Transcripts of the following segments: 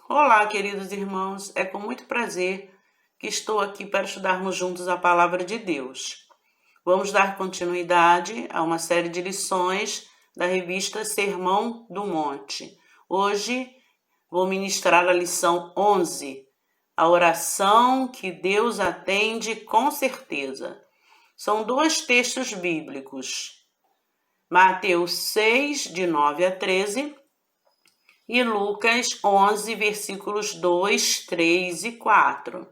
Olá, queridos irmãos, é com muito prazer que estou aqui para estudarmos juntos a Palavra de Deus. Vamos dar continuidade a uma série de lições da revista Sermão do Monte. Hoje vou ministrar a lição 11, a oração que Deus atende com certeza. São dois textos bíblicos, Mateus 6, de 9 a 13, e Lucas 11, versículos 2, 3 e 4.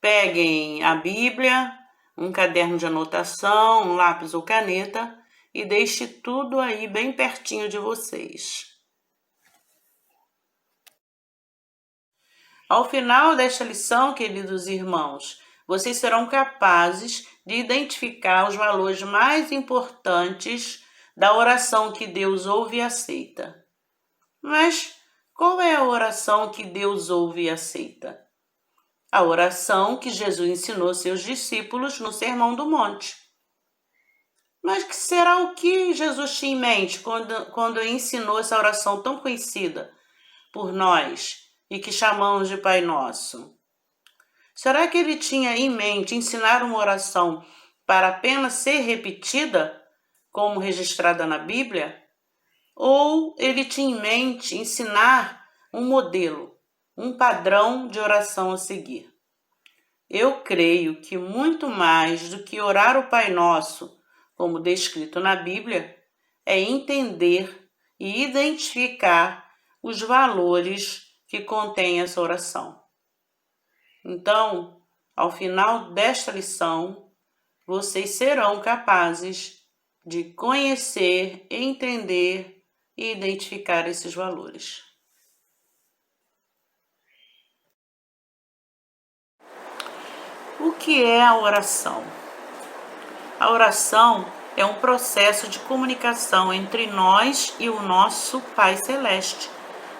Peguem a Bíblia, um caderno de anotação, um lápis ou caneta e deixe tudo aí bem pertinho de vocês. Ao final desta lição, queridos irmãos, vocês serão capazes de identificar os valores mais importantes da oração que Deus ouve e aceita. Mas qual é a oração que Deus ouve e aceita? A oração que Jesus ensinou seus discípulos no Sermão do Monte. Mas que será o que Jesus tinha em mente quando ensinou essa oração tão conhecida por nós e que chamamos de Pai Nosso? Será que ele tinha em mente ensinar uma oração para apenas ser repetida, como registrada na Bíblia? Ou ele tinha em mente ensinar um modelo, um padrão de oração a seguir? Eu creio que muito mais do que orar o Pai Nosso, como descrito na Bíblia, é entender e identificar os valores que contém essa oração. Então, ao final desta lição, vocês serão capazes de conhecer, entender e identificar esses valores. O que é a oração? A oração é um processo de comunicação entre nós e o nosso Pai Celeste.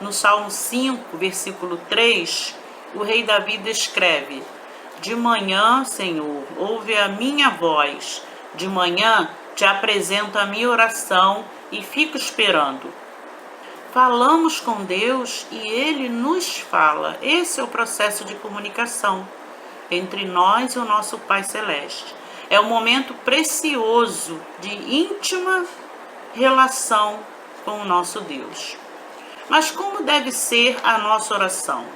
No Salmo 5, versículo 3, o rei Davi escreve: De manhã, Senhor, ouve a minha voz. De manhã te apresento a minha oração e fico esperando. Falamos com Deus e Ele nos fala. Esse é o processo de comunicação entre nós e o nosso Pai Celeste. É um momento precioso de íntima relação com o nosso Deus. Mas como deve ser a nossa oração?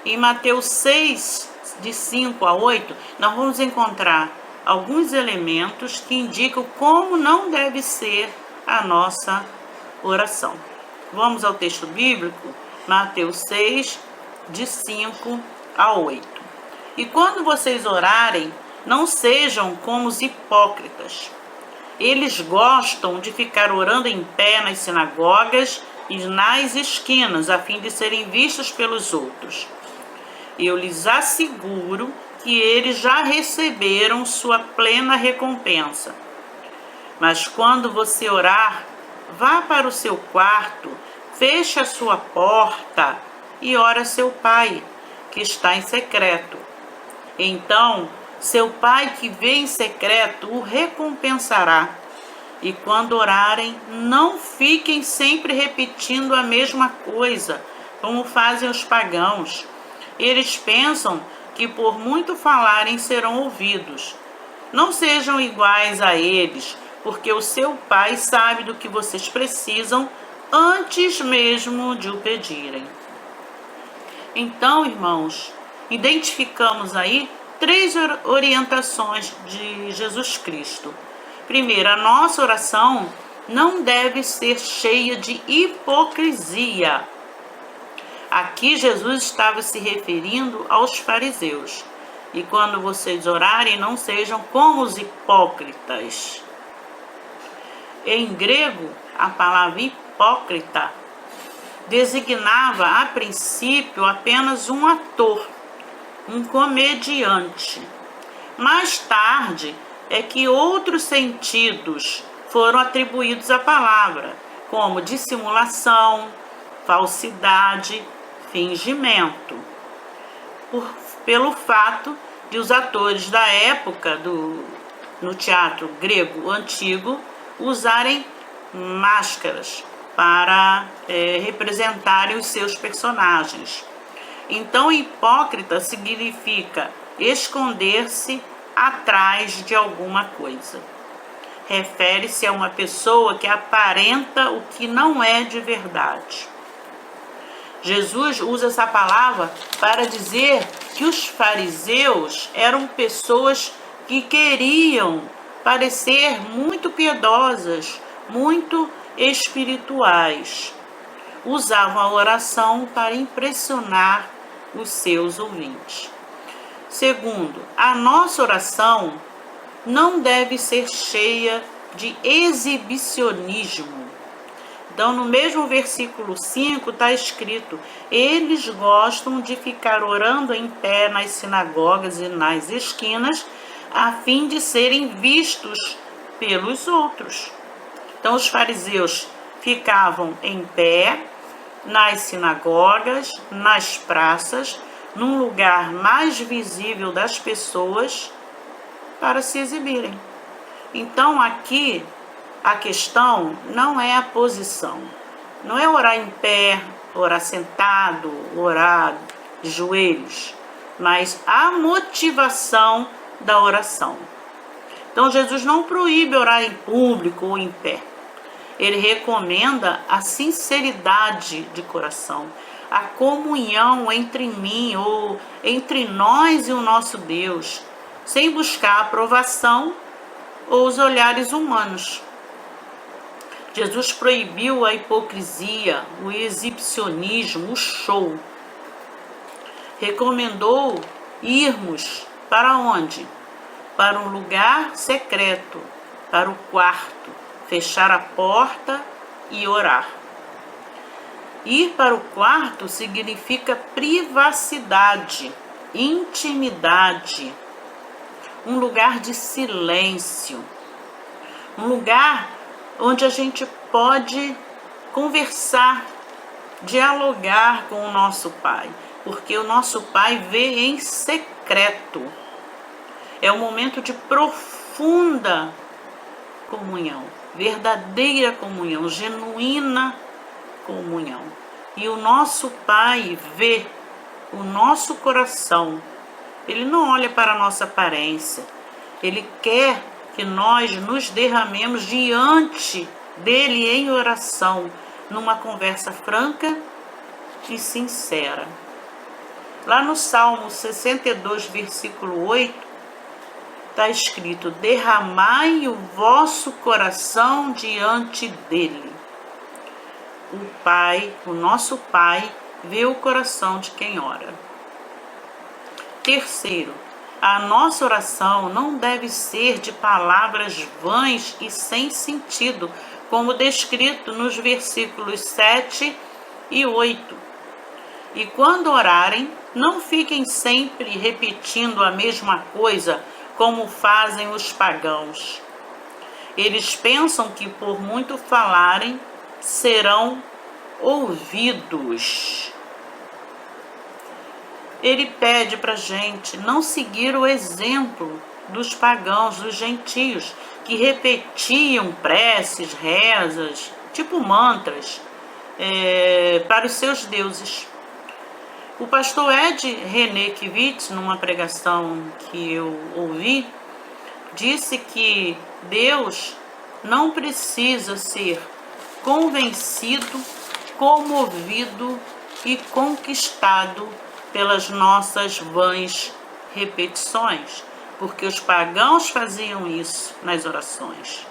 Em Mateus 6, de 5 a 8, nós vamos encontrar alguns elementos que indicam como não deve ser a nossa oração. Vamos ao texto bíblico, Mateus 6, de 5 a 8. E quando vocês orarem, não sejam como os hipócritas. Eles gostam de ficar orando em pé nas sinagogas e nas esquinas, a fim de serem vistos pelos outros. Eu lhes asseguro que eles já receberam sua plena recompensa. Mas quando você orar, vá para o seu quarto, feche a sua porta e ore a seu Pai, que está em secreto. Então, seu Pai que vê em secreto o recompensará. E quando orarem, não fiquem sempre repetindo a mesma coisa, como fazem os pagãos. Eles pensam que por muito falarem serão ouvidos. Não sejam iguais a eles, porque o seu Pai sabe do que vocês precisam antes mesmo de o pedirem. Então, irmãos, identificamos aí 3 orientações de Jesus Cristo. Primeiro, a nossa oração não deve ser cheia de hipocrisia. Aqui Jesus estava se referindo aos fariseus. E quando vocês orarem, não sejam como os hipócritas. Em grego, a palavra hipócrita designava a princípio apenas um ator, um comediante. Mais tarde é que outros sentidos foram atribuídos à palavra, como dissimulação, falsidade, fingimento, pelo fato de os atores da época no teatro grego antigo usarem máscaras para representarem os seus personagens. Então, hipócrita significa esconder-se atrás de alguma coisa. Refere-se a uma pessoa que aparenta o que não é de verdade. Jesus usa essa palavra para dizer que os fariseus eram pessoas que queriam parecer muito piedosas, muito espirituais. Usavam a oração para impressionar os seus ouvintes. Segundo, a nossa oração não deve ser cheia de exibicionismo. Então, no mesmo versículo 5 está escrito: eles gostam de ficar orando em pé nas sinagogas e nas esquinas, a fim de serem vistos pelos outros. Então, os fariseus ficavam em pé nas sinagogas, nas praças, num lugar mais visível das pessoas, para se exibirem. Então, aqui a questão não é a posição, não é orar em pé, orar sentado, orar de joelhos, mas a motivação da oração. Então, Jesus não proíbe orar em público ou em pé. Ele recomenda a sinceridade de coração, a comunhão entre mim ou entre nós e o nosso Deus, sem buscar aprovação ou os olhares humanos. Jesus proibiu a hipocrisia, o exibicionismo, o show. Recomendou irmos para onde? Para um lugar secreto, para o quarto, fechar a porta e orar. Ir para o quarto significa privacidade, intimidade, um lugar de silêncio, um lugar onde a gente pode conversar, dialogar com o nosso Pai, porque o nosso Pai vê em secreto. É um momento de profunda comunhão, verdadeira comunhão, genuína comunhão. E o nosso Pai vê o nosso coração. Ele não olha para a nossa aparência. Ele quer que nós nos derramemos diante dele em oração, numa conversa franca e sincera. Lá no Salmo 62, versículo 8, está escrito: derramai o vosso coração diante dele. O Pai, o nosso Pai, vê o coração de quem ora. Terceiro, a nossa oração não deve ser de palavras vãs e sem sentido, como descrito nos versículos 7 e 8. E quando orarem, não fiquem sempre repetindo a mesma coisa, como fazem os pagãos. Eles pensam que por muito falarem, serão ouvidos. Ele pede para a gente não seguir o exemplo dos pagãos, dos gentios, que repetiam preces, rezas, tipo mantras, para os seus deuses. O pastor Ed René Kivitz, numa pregação que eu ouvi, disse que Deus não precisa ser convencido, comovido e conquistado pelas nossas vãs repetições, porque os pagãos faziam isso nas orações.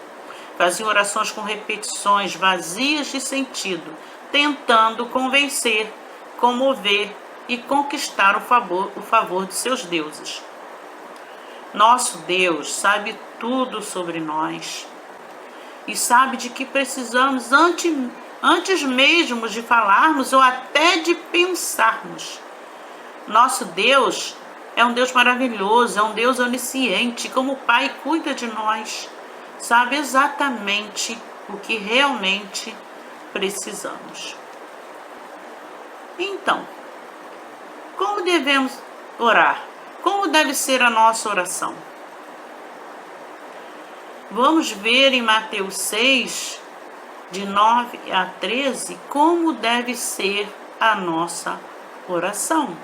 Faziam orações com repetições vazias de sentido, tentando convencer, comover e conquistar o favor de seus deuses. Nosso Deus sabe tudo sobre nós e sabe de que precisamos antes mesmo de falarmos ou até de pensarmos. Nosso Deus é um Deus maravilhoso, é um Deus onisciente, como o Pai cuida de nós, sabe exatamente o que realmente precisamos. Então, como devemos orar? Como deve ser a nossa oração? Vamos ver em Mateus 6, de 9 a 13, como deve ser a nossa oração.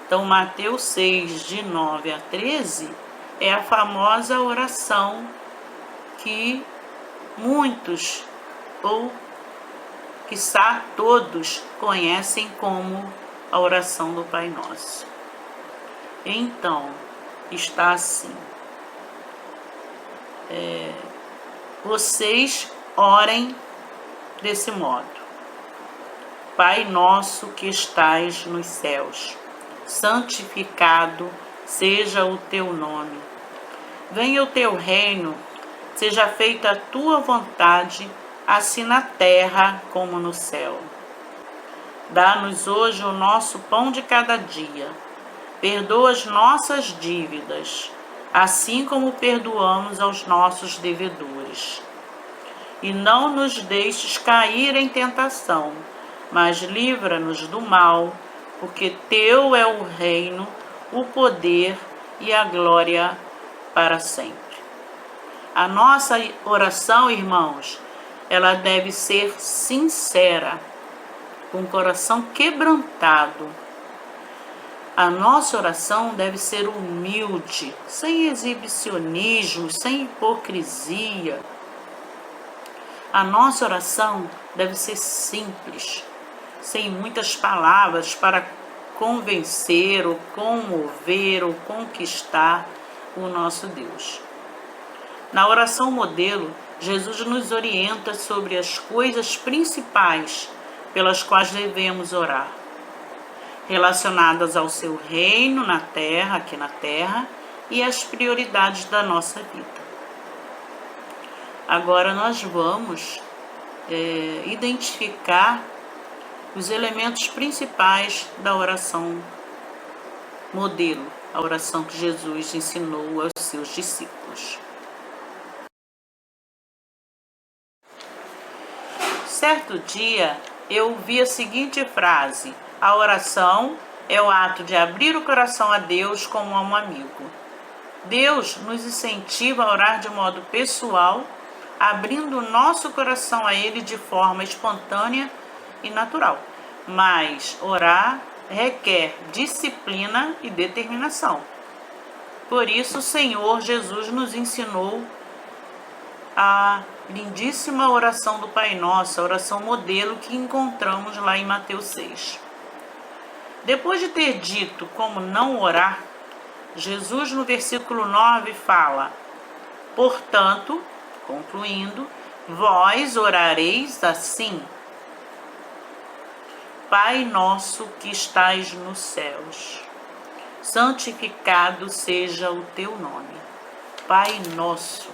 Então, Mateus 6, de 9 a 13, é a famosa oração que muitos, ou quiçá todos, conhecem como a oração do Pai Nosso. Então, está assim: vocês orem desse modo: Pai nosso que estais nos céus, santificado seja o teu nome. Venha o teu reino, seja feita a tua vontade, assim na terra como no céu. Dá-nos hoje o nosso pão de cada dia. Perdoa as nossas dívidas, assim como perdoamos aos nossos devedores. E não nos deixes cair em tentação, mas livra-nos do mal, porque teu é o reino, o poder e a glória para sempre. A nossa oração, irmãos, ela deve ser sincera, com o coração quebrantado. A nossa oração deve ser humilde, sem exibicionismo, sem hipocrisia. A nossa oração deve ser simples, sem muitas palavras para convencer, ou comover, ou conquistar o nosso Deus. Na oração modelo, Jesus nos orienta sobre as coisas principais pelas quais devemos orar, relacionadas ao seu reino na terra, aqui na terra, e as prioridades da nossa vida. Agora nós vamos identificar os elementos principais da oração modelo, a oração que Jesus ensinou aos seus discípulos. Certo dia, eu ouvi a seguinte frase: a oração é o ato de abrir o coração a Deus como a um amigo. Deus nos incentiva a orar de modo pessoal, abrindo o nosso coração a Ele de forma espontânea e natural. Mas orar requer disciplina e determinação. Por isso, o Senhor Jesus nos ensinou a lindíssima oração do Pai Nosso, a oração modelo que encontramos lá em Mateus 6. Depois de ter dito como não orar, Jesus no versículo 9 fala: portanto, concluindo, vós orareis assim: Pai nosso que estais nos céus, santificado seja o teu nome. Pai nosso.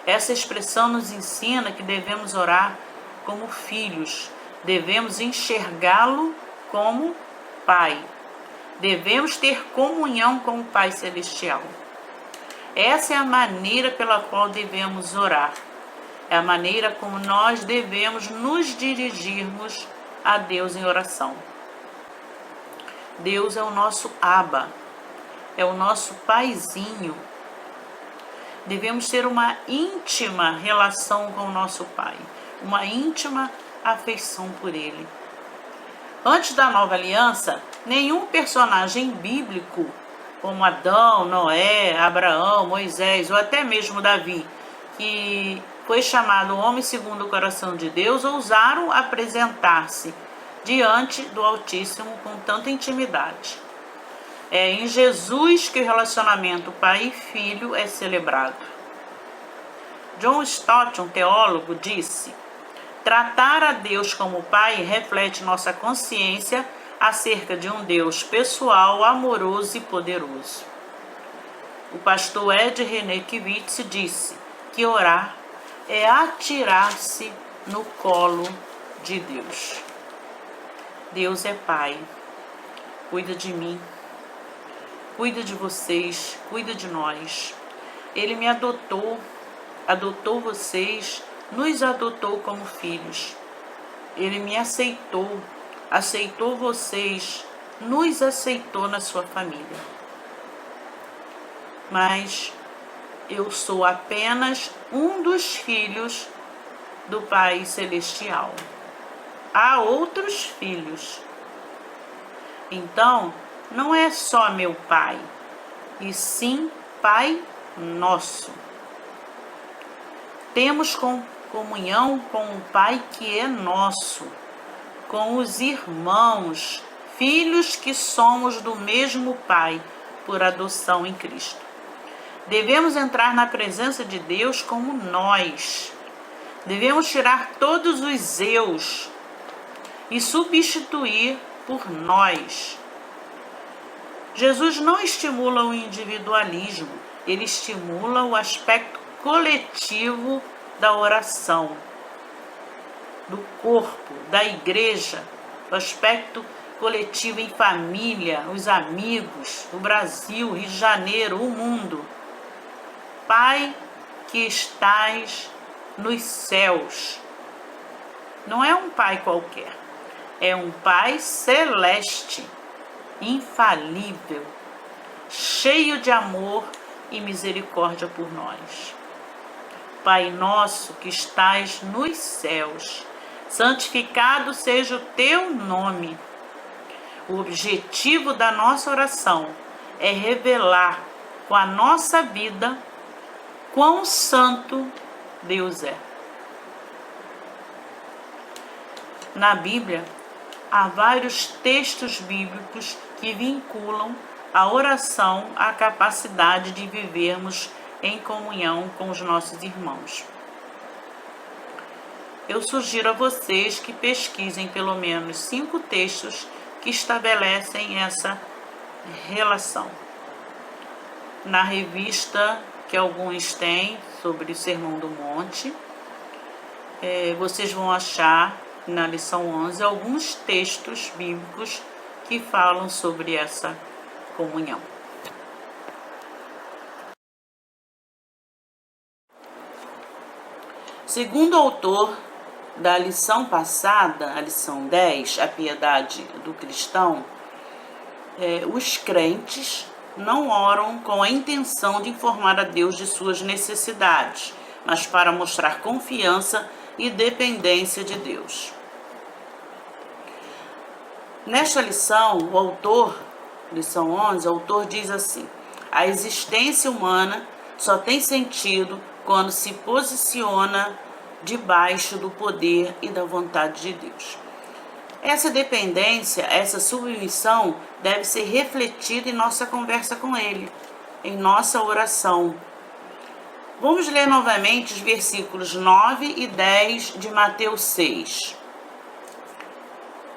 Essa expressão nos ensina que devemos orar como filhos, devemos enxergá-lo como Pai. Devemos ter comunhão com o Pai Celestial. Essa é a maneira pela qual devemos orar. É a maneira como nós devemos nos dirigirmos a Deus em oração. Deus é o nosso Abba, é o nosso paizinho. Devemos ter uma íntima relação com o nosso Pai, uma íntima afeição por Ele. Antes da Nova Aliança, nenhum personagem bíblico, como Adão, Noé, Abraão, Moisés ou até mesmo Davi, que foi chamado homem segundo o coração de Deus, ousaram apresentar-se diante do Altíssimo com tanta intimidade. É em Jesus que o relacionamento pai e filho é celebrado. John Stott, um teólogo, disse: tratar a Deus como Pai reflete nossa consciência acerca de um Deus pessoal, amoroso e poderoso. O pastor Ed René Kivitz disse que orar é atirar-se no colo de Deus. Deus é Pai, cuida de mim, cuida de vocês, cuida de nós. Ele me adotou, adotou vocês, nos adotou como filhos. Ele me aceitou, aceitou vocês, nos aceitou na sua família. Mas eu sou apenas um dos filhos do Pai Celestial. Há outros filhos. Então, não é só meu Pai, e sim Pai Nosso. Temos comunhão com o Pai que é nosso, com os irmãos, filhos que somos do mesmo Pai, por adoção em Cristo. Devemos entrar na presença de Deus como nós. Devemos tirar todos os eus e substituir por nós. Jesus não estimula o individualismo, ele estimula o aspecto coletivo da oração, do corpo, da igreja, o aspecto coletivo em família, os amigos, o Brasil, o Rio de Janeiro, o mundo. Pai que estás nos céus. Não é um Pai qualquer, é um Pai celeste, infalível, cheio de amor e misericórdia por nós. Pai nosso que estás nos céus, santificado seja o teu nome. O objetivo da nossa oração é revelar com a nossa vida quão santo Deus é. Na Bíblia, há vários textos bíblicos que vinculam a oração à capacidade de vivermos em comunhão com os nossos irmãos. Eu sugiro a vocês que pesquisem pelo menos 5 textos que estabelecem essa relação. Na revista que alguns têm sobre o Sermão do Monte, vocês vão achar na lição 11 alguns textos bíblicos que falam sobre essa comunhão. Segundo o autor da lição passada, a lição 10, a piedade do cristão, os crentes não oram com a intenção de informar a Deus de suas necessidades, mas para mostrar confiança e dependência de Deus. Nesta lição, o autor, lição 11, o autor diz assim: a existência humana só tem sentido quando se posiciona debaixo do poder e da vontade de Deus. Essa dependência, essa submissão deve ser refletida em nossa conversa com Ele, em nossa oração. Vamos ler novamente os versículos 9 e 10 de Mateus 6.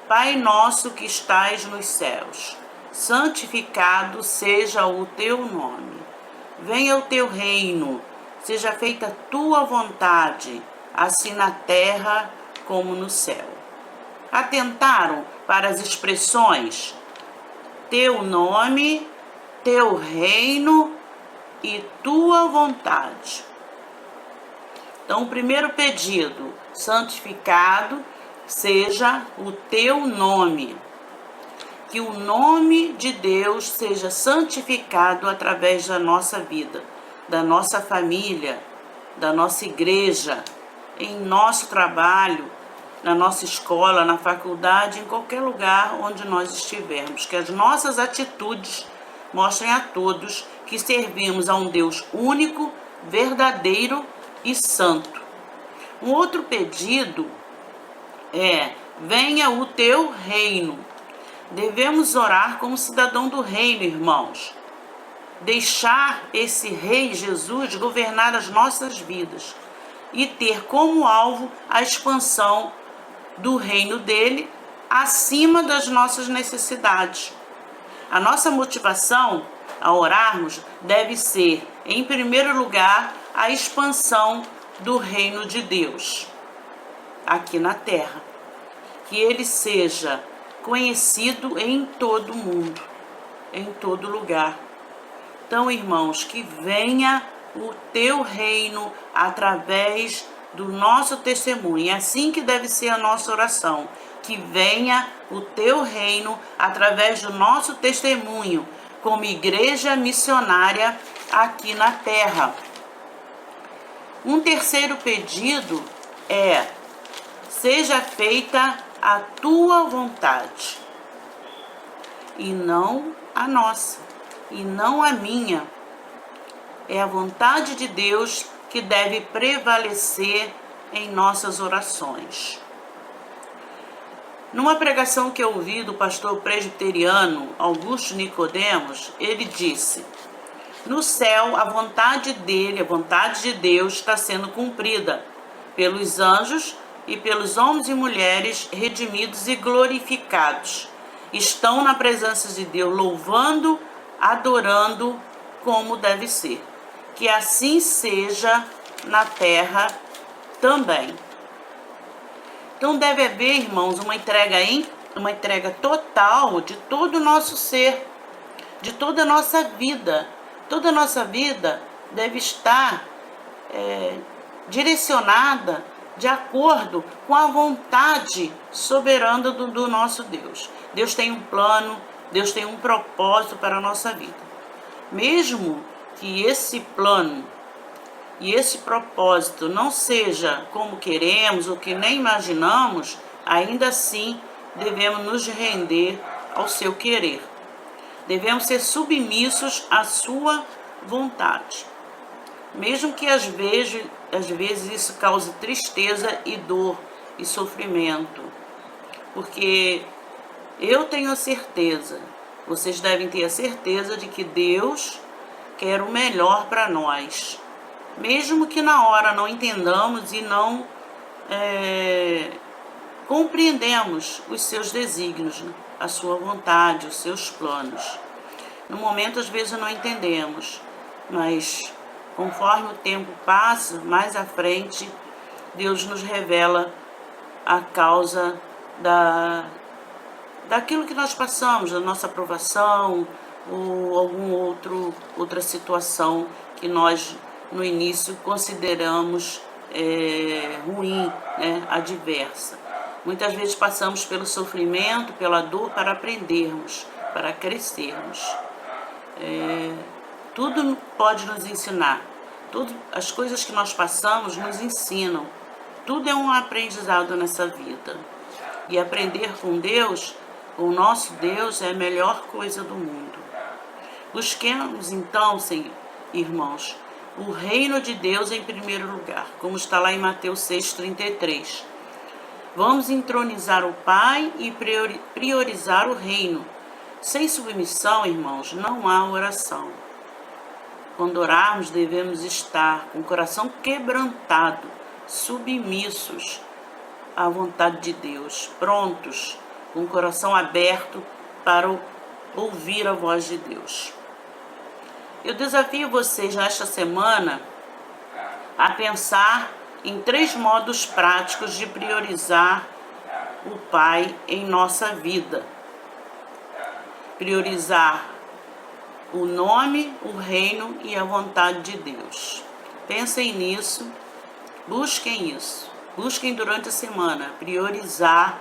Pai nosso que estais nos céus, santificado seja o teu nome. Venha o teu reino, seja feita a tua vontade, assim na terra como no céu. Atentaram para as expressões teu nome, teu reino e tua vontade. Então, o primeiro pedido, santificado seja o teu nome. Que o nome de Deus seja santificado através da nossa vida, da nossa família, da nossa igreja, em nosso trabalho, na nossa escola, na faculdade, em qualquer lugar onde nós estivermos. Que as nossas atitudes mostrem a todos que servimos a um Deus único, verdadeiro e santo. Um outro pedido é: venha o teu reino. Devemos orar como cidadão do reino, irmãos. Deixar esse rei Jesus governar as nossas vidas e ter como alvo a expansão do reino dele acima das nossas necessidades. A nossa motivação a orarmos deve ser, em primeiro lugar, a expansão do reino de Deus aqui na terra. Que ele seja conhecido em todo o mundo, em todo lugar. Então, irmãos, que venha o teu reino através do nosso testemunho. É assim que deve ser a nossa oração. Que venha o teu reino através do nosso testemunho, como igreja missionária aqui na terra. Um terceiro pedido é: seja feita a tua vontade, e não a nossa, e não a minha. É a vontade de Deus que deve prevalecer em nossas orações. Numa pregação que eu ouvi do pastor presbiteriano Augusto Nicodemos, ele disse: no céu, a vontade dele, a vontade de Deus, está sendo cumprida pelos anjos e pelos homens e mulheres redimidos e glorificados. Estão na presença de Deus, louvando, adorando como deve ser. Que assim seja na terra também. Então deve haver, irmãos, uma entrega total de todo o nosso ser, de toda a nossa vida. Toda a nossa vida deve estar direcionada de acordo com a vontade soberana do nosso Deus. Deus tem um plano, Deus tem um propósito para a nossa vida. Mesmo que esse plano e esse propósito não seja como queremos ou que nem imaginamos, ainda assim devemos nos render ao seu querer. Devemos ser submissos à sua vontade. Mesmo que às vezes isso cause tristeza e dor e sofrimento. Porque eu tenho a certeza, vocês devem ter a certeza de que Deus quer o melhor para nós. Mesmo que na hora não entendamos e não compreendemos os seus desígnios, né? A sua vontade, os seus planos. No momento, às vezes, não entendemos, mas conforme o tempo passa, mais à frente, Deus nos revela a causa daquilo que nós passamos, da nossa aprovação ou outra situação que nós, no início, consideramos ruim, né, adversa. Muitas vezes passamos pelo sofrimento, pela dor, para aprendermos, para crescermos. Tudo pode nos ensinar. As coisas que nós passamos nos ensinam. Tudo é um aprendizado nessa vida. E aprender com Deus, com o nosso Deus, é a melhor coisa do mundo. Busquemos então, irmãos, o reino de Deus em primeiro lugar, como está lá em Mateus 6,33. Vamos entronizar o Pai e priorizar o reino. Sem submissão, irmãos, não há oração. Quando orarmos, devemos estar com o coração quebrantado, submissos à vontade de Deus, prontos, com o coração aberto para ouvir a voz de Deus. Eu desafio vocês nesta semana a pensar em 3 modos práticos de priorizar o Pai em nossa vida. Priorizar o nome, o reino e a vontade de Deus. Pensem nisso, busquem isso. Busquem durante a semana priorizar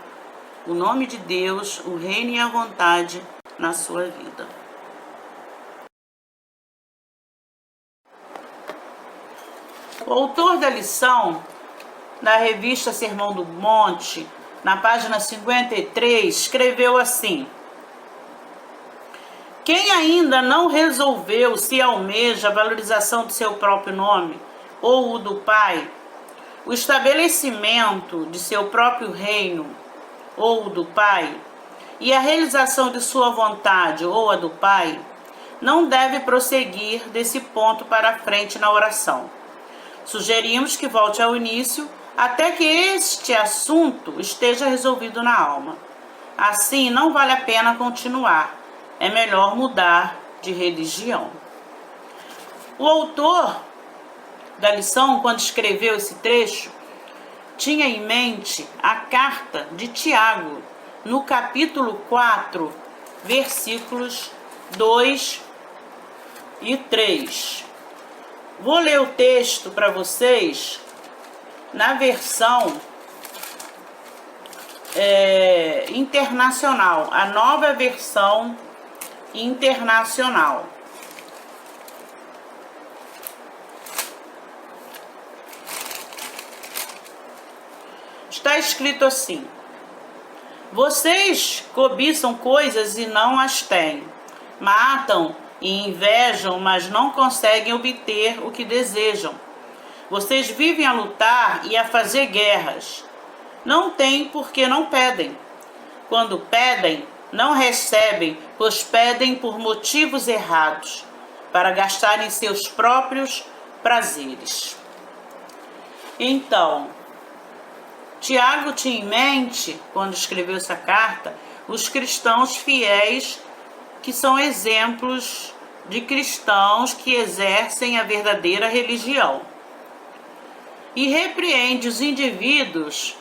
o nome de Deus, o reino e a vontade na sua vida. O autor da lição, na revista Sermão do Monte, na página 53, escreveu assim: quem ainda não resolveu se almeja a valorização do seu próprio nome ou o do Pai, o estabelecimento de seu próprio reino ou o do Pai e a realização de sua vontade ou a do Pai, não deve prosseguir desse ponto para frente na oração. Sugerimos que volte ao início até que este assunto esteja resolvido na alma. Assim, não vale a pena continuar. É melhor mudar de religião. O autor da lição, quando escreveu esse trecho, tinha em mente a carta de Tiago, no capítulo 4, versículos 2 e 3. Vou ler o texto para vocês na versão internacional, a nova versão internacional. está escrito assim: vocês cobiçam coisas e não as têm, matam e invejam, mas não conseguem obter o que desejam. Vocês vivem a lutar e a fazer guerras. Não têm porque não pedem. Quando pedem, não recebem, pois pedem por motivos errados, para gastarem seus próprios prazeres. Então, Tiago tinha em mente, quando escreveu essa carta, os cristãos fiéis, que são exemplos de cristãos que exercem a verdadeira religião. E repreende os indivíduos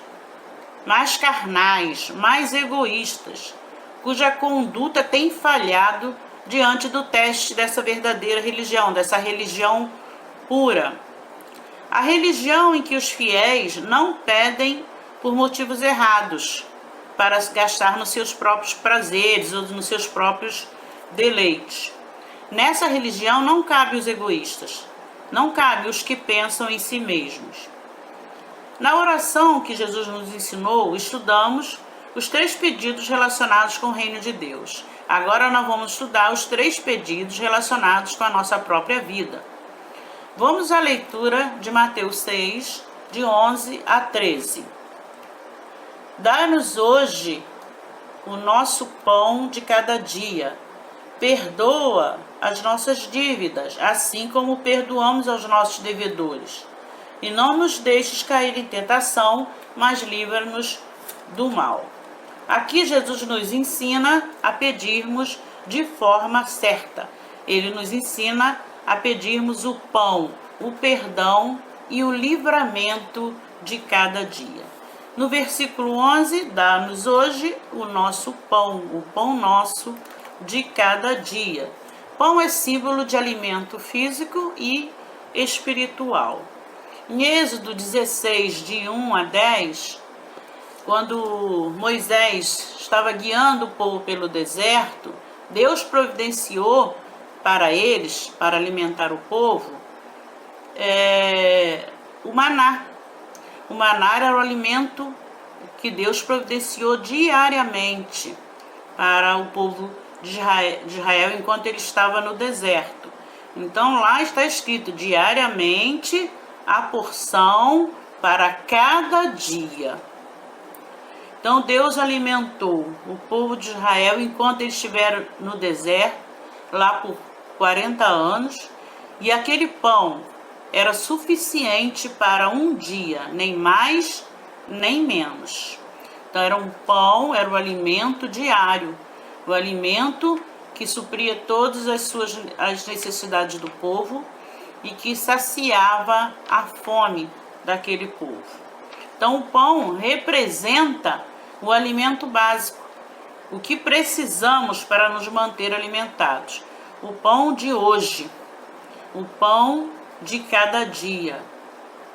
mais carnais, mais egoístas, cuja conduta tem falhado diante do teste dessa verdadeira religião, dessa religião pura. A religião em que os fiéis não pedem por motivos errados, para gastar nos seus próprios prazeres ou nos seus próprios deleites. Nessa religião não cabe os egoístas, não cabe os que pensam em si mesmos. Na oração que Jesus nos ensinou, estudamos os 3 pedidos relacionados com o reino de Deus. Agora nós vamos estudar os 3 pedidos relacionados com a nossa própria vida. Vamos à leitura de Mateus 6, de 11 a 13. Dá-nos hoje o nosso pão de cada dia. Perdoa as nossas dívidas, assim como perdoamos aos nossos devedores. E não nos deixes cair em tentação, mas livra-nos do mal. Aqui Jesus nos ensina a pedirmos de forma certa. Ele nos ensina a pedirmos o pão, o perdão e o livramento de cada dia. No versículo 11, dá-nos hoje o nosso pão, o pão nosso de cada dia. Pão é símbolo de alimento físico e espiritual. Em Êxodo 16, de 1 a 10, quando Moisés estava guiando o povo pelo deserto, Deus providenciou para eles, para alimentar o povo, o maná. O maná era o alimento que Deus providenciou diariamente para o povo de Israel enquanto ele estava no deserto. Então lá está escrito diariamente a porção para cada dia. Então Deus alimentou o povo de Israel enquanto eles estiveram no deserto, lá por 40 anos, e aquele pão era suficiente para um dia, nem mais, nem menos. Então era um pão, era o alimento diário, o alimento que supria todas as necessidades do povo e que saciava a fome daquele povo. Então o pão representa o alimento básico, o que precisamos para nos manter alimentados. O pão de hoje, o pão de cada dia,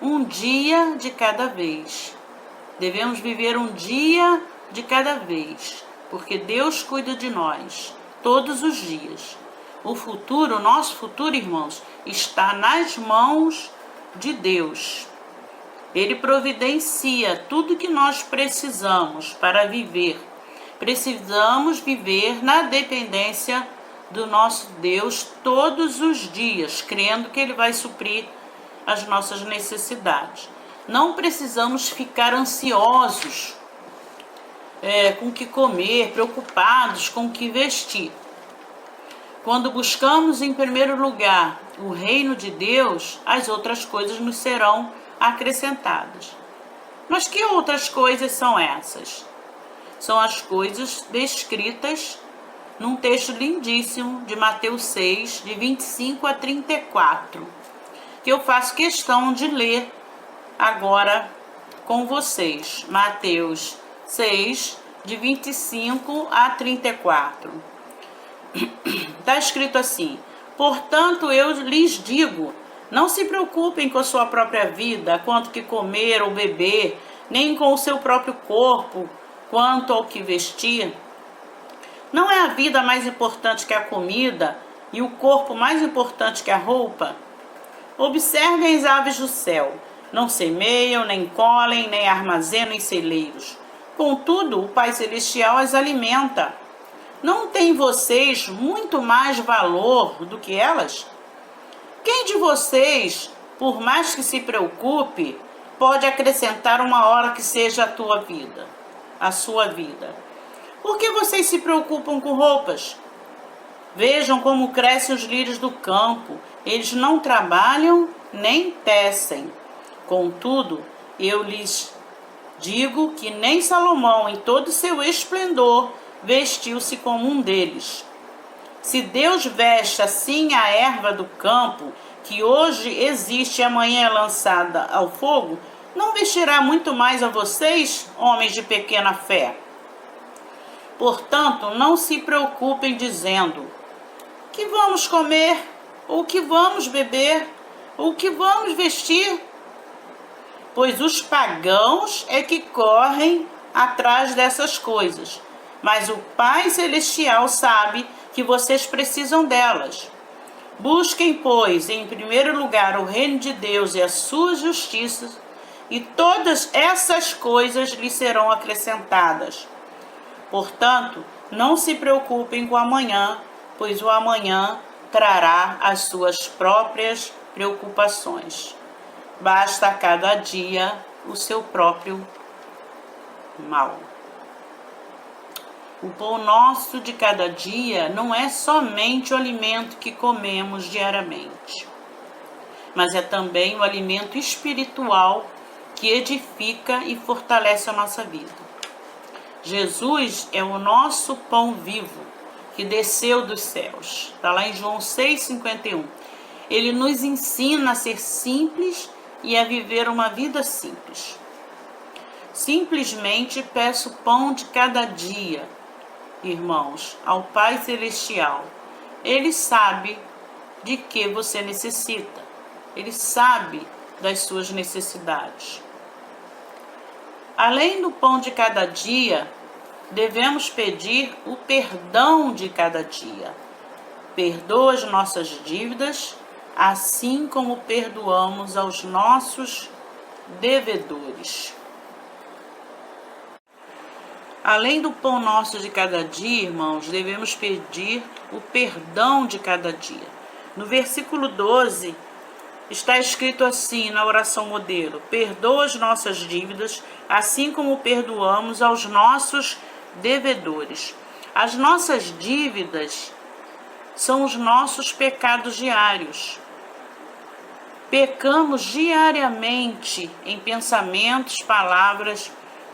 um dia de cada vez. Devemos viver um dia de cada vez, porque Deus cuida de nós todos os dias. O futuro, o nosso futuro, irmãos, está nas mãos de Deus. Ele providencia tudo que nós precisamos para viver. Precisamos viver na dependência do nosso Deus todos os dias, crendo que Ele vai suprir as nossas necessidades. Não precisamos ficar ansiosos com o que comer, preocupados com o que vestir. Quando buscamos em primeiro lugar o reino de Deus, as outras coisas nos serão acrescentadas. Mas que outras coisas são essas? São as coisas descritas num texto lindíssimo de Mateus 6, de 25 a 34, que eu faço questão de ler agora com vocês. Mateus 6, de 25 a 34. Está escrito assim: portanto, eu lhes digo, não se preocupem com a sua própria vida, quanto que comer ou beber, nem com o seu próprio corpo, quanto ao que vestir. Não é a vida mais importante que a comida e o corpo mais importante que a roupa? Observem as aves do céu. Não semeiam, nem colhem, nem armazenam em celeiros. Contudo, o Pai Celestial as alimenta. Não têm vocês muito mais valor do que elas? Quem de vocês, por mais que se preocupe, pode acrescentar uma hora que seja a sua vida? Por que vocês se preocupam com roupas? Vejam como crescem os lírios do campo. Eles não trabalham nem tecem. Contudo, eu lhes digo que nem Salomão, em todo o seu esplendor, vestiu-se como um deles. Se Deus veste assim a erva do campo, que hoje existe e amanhã é lançada ao fogo, não vestirá muito mais a vocês, homens de pequena fé? Portanto, não se preocupem dizendo: que vamos comer, ou que vamos beber, ou que vamos vestir? Pois os pagãos é que correm atrás dessas coisas. Mas o Pai Celestial sabe que vocês precisam delas. Busquem, pois, em primeiro lugar o reino de Deus e a sua justiça, e todas essas coisas lhes serão acrescentadas. Portanto, não se preocupem com o amanhã, pois o amanhã trará as suas próprias preocupações. Basta a cada dia o seu próprio mal. O pão nosso de cada dia não é somente o alimento que comemos diariamente, mas é também o alimento espiritual que edifica e fortalece a nossa vida. Jesus é o nosso pão vivo que desceu dos céus. Está lá em João 6,51. Ele nos ensina a ser simples e a viver uma vida simples. Simplesmente peço pão de cada dia, irmãos, ao Pai Celestial. Ele sabe de que você necessita. Ele sabe das suas necessidades. Além do pão de cada dia, devemos pedir o perdão de cada dia. Perdoa as nossas dívidas, assim como perdoamos aos nossos devedores. Além do pão nosso de cada dia, irmãos, devemos pedir o perdão de cada dia. No versículo 12, está escrito assim na oração modelo: perdoa as nossas dívidas, assim como perdoamos aos nossos devedores. As nossas dívidas são os nossos pecados diários. Pecamos diariamente em pensamentos, palavras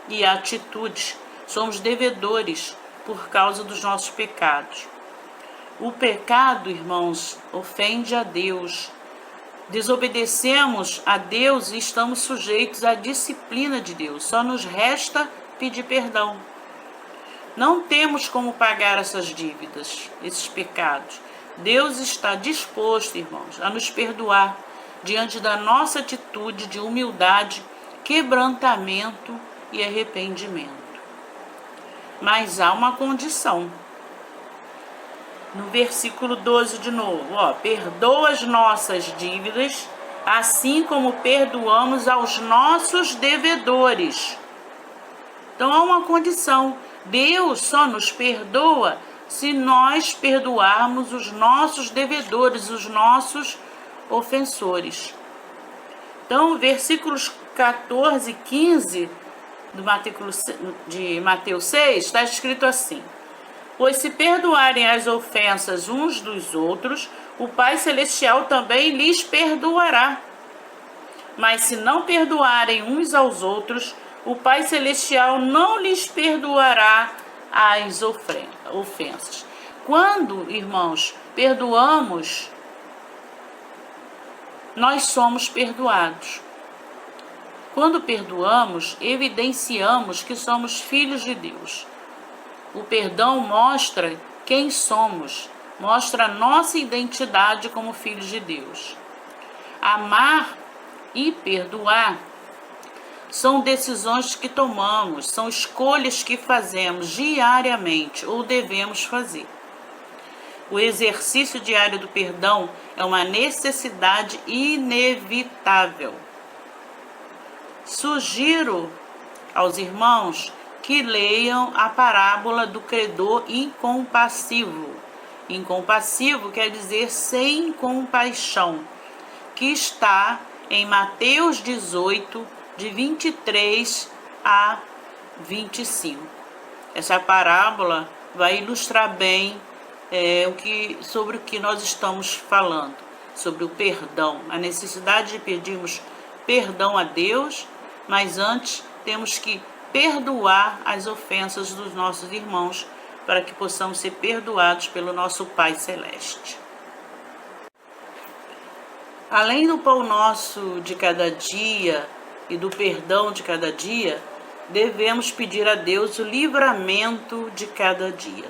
e atitudes. Somos devedores por causa dos nossos pecados. O pecado, irmãos, ofende a Deus. Desobedecemos a Deus e estamos sujeitos à disciplina de Deus. Só nos resta pedir perdão. Não temos como pagar essas dívidas, esses pecados. Deus está disposto, irmãos, a nos perdoar diante da nossa atitude de humildade, quebrantamento e arrependimento. Mas há uma condição. No versículo 12 de novo, perdoa as nossas dívidas, assim como perdoamos aos nossos devedores. Então há uma condição. Deus só nos perdoa se nós perdoarmos os nossos devedores, os nossos ofensores. Então, versículos 14 e 15 de Mateus 6 está escrito assim: pois se perdoarem as ofensas uns dos outros, o Pai Celestial também lhes perdoará. Mas se não perdoarem uns aos outros, o Pai Celestial não lhes perdoará as ofensas. Quando, irmãos, perdoamos, nós somos perdoados. Quando perdoamos, evidenciamos que somos filhos de Deus. O perdão mostra quem somos, mostra a nossa identidade como filhos de Deus. Amar e perdoar são decisões que tomamos, são escolhas que fazemos diariamente ou devemos fazer. O exercício diário do perdão é uma necessidade inevitável. Sugiro aos irmãos que leiam a parábola do credor incompassivo. Incompassivo quer dizer sem compaixão, que está em Mateus 18, de 23 a 25. Essa parábola vai ilustrar bem sobre o que nós estamos falando, sobre o perdão, a necessidade de pedirmos perdão a Deus, mas antes temos que perdoar as ofensas dos nossos irmãos, para que possamos ser perdoados pelo nosso Pai Celeste. Além do pão nosso de cada dia e do perdão de cada dia, devemos pedir a Deus o livramento de cada dia.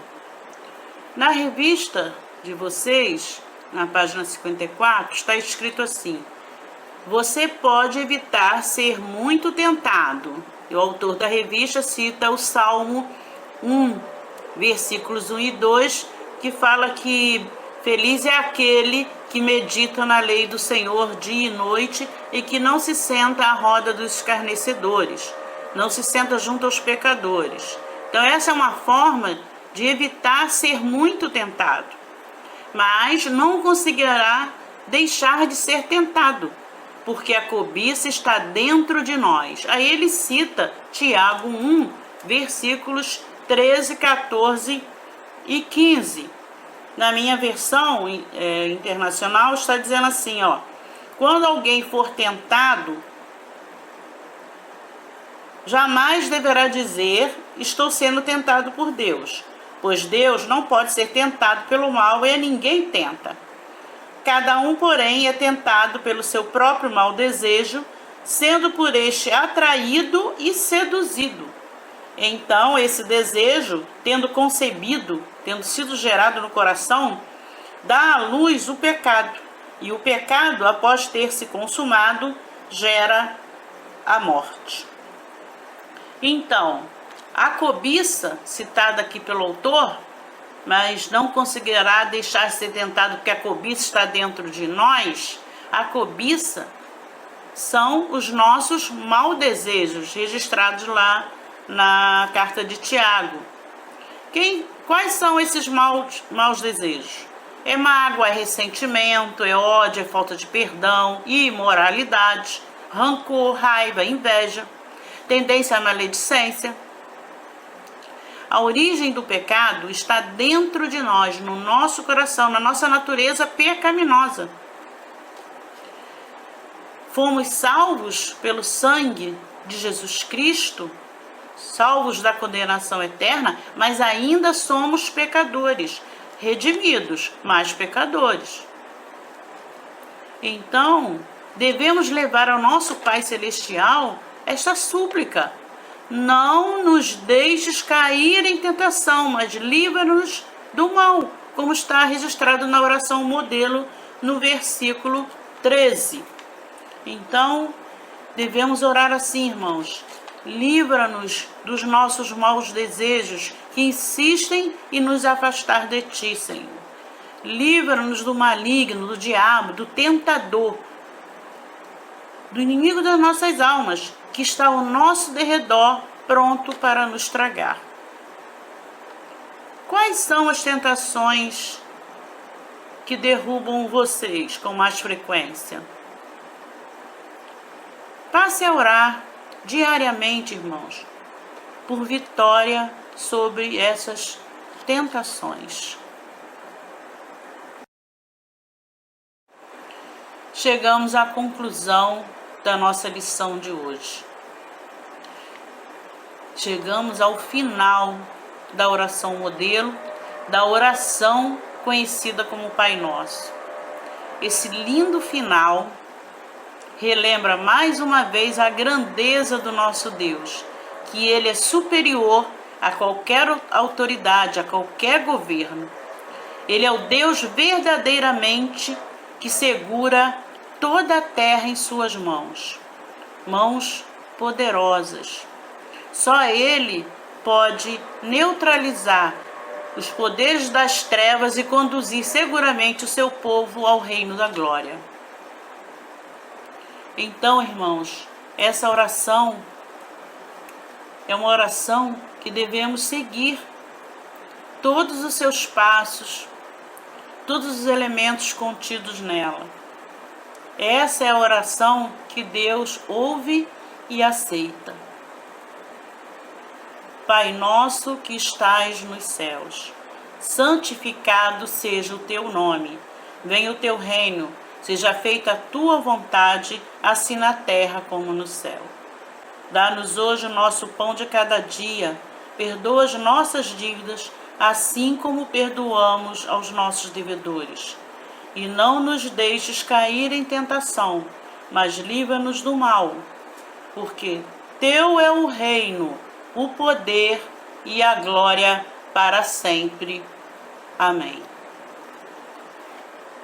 Na revista de vocês, na página 54, está escrito assim: você pode evitar ser muito tentado. E o autor da revista cita o Salmo 1, versículos 1 e 2, que fala que feliz é aquele que medita na lei do Senhor dia e noite e que não se senta à roda dos escarnecedores, não se senta junto aos pecadores. Então essa é uma forma de evitar ser muito tentado, mas não conseguirá deixar de ser tentado, porque a cobiça está dentro de nós. Aí ele cita Tiago 1, versículos 13, 14 e 15. Na minha versão internacional está dizendo assim, ó: quando alguém for tentado, jamais deverá dizer, estou sendo tentado por Deus, pois Deus não pode ser tentado pelo mal e a ninguém tenta. Cada um, porém, é tentado pelo seu próprio mau desejo, sendo por este atraído e seduzido. Então, esse desejo, tendo concebido, tendo sido gerado no coração, dá à luz o pecado. E o pecado, após ter se consumado, gera a morte. Então, a cobiça, citada aqui pelo autor, mas não conseguirá deixar de ser tentado porque a cobiça está dentro de nós. A cobiça são os nossos maus desejos, registrados lá na carta de Tiago. Quais são esses maus desejos? É mágoa, é ressentimento, é ódio, é falta de perdão, imoralidade, rancor, raiva, inveja, tendência à maledicência. A origem do pecado está dentro de nós, no nosso coração, na nossa natureza pecaminosa. Fomos salvos pelo sangue de Jesus Cristo, salvos da condenação eterna, mas ainda somos pecadores, redimidos, mas pecadores. Então, devemos levar ao nosso Pai Celestial esta súplica: não nos deixes cair em tentação, mas livra-nos do mal, como está registrado na oração modelo no versículo 13. Então, devemos orar assim, irmãos: livra-nos dos nossos maus desejos que insistem em nos afastar de Ti, Senhor. Livra-nos do maligno, do diabo, do tentador, do inimigo das nossas almas, que está ao nosso derredor, pronto para nos tragar. Quais são as tentações que derrubam vocês com mais frequência? Passe a orar diariamente, irmãos, por vitória sobre essas tentações. Chegamos à conclusão da nossa lição de hoje. Chegamos ao final da oração modelo, da oração conhecida como Pai Nosso. Esse lindo final relembra mais uma vez a grandeza do nosso Deus, que Ele é superior a qualquer autoridade, a qualquer governo. Ele é o Deus verdadeiramente que segura toda a terra em suas mãos, mãos poderosas. Só Ele pode neutralizar os poderes das trevas e conduzir seguramente o seu povo ao reino da glória. Então, irmãos, Essa oração é uma oração que devemos seguir todos os seus passos, todos os elementos contidos nela. Essa é a oração que Deus ouve e aceita. Pai nosso que estais nos céus, santificado seja o teu nome. Venha o teu reino, seja feita a tua vontade, assim na terra como no céu. Dá-nos hoje o nosso pão de cada dia. Perdoa as nossas dívidas, assim como perdoamos aos nossos devedores. E não nos deixes cair em tentação, mas livra-nos do mal. Porque teu é o reino, o poder e a glória para sempre. Amém.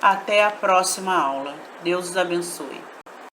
Até a próxima aula. Deus os abençoe.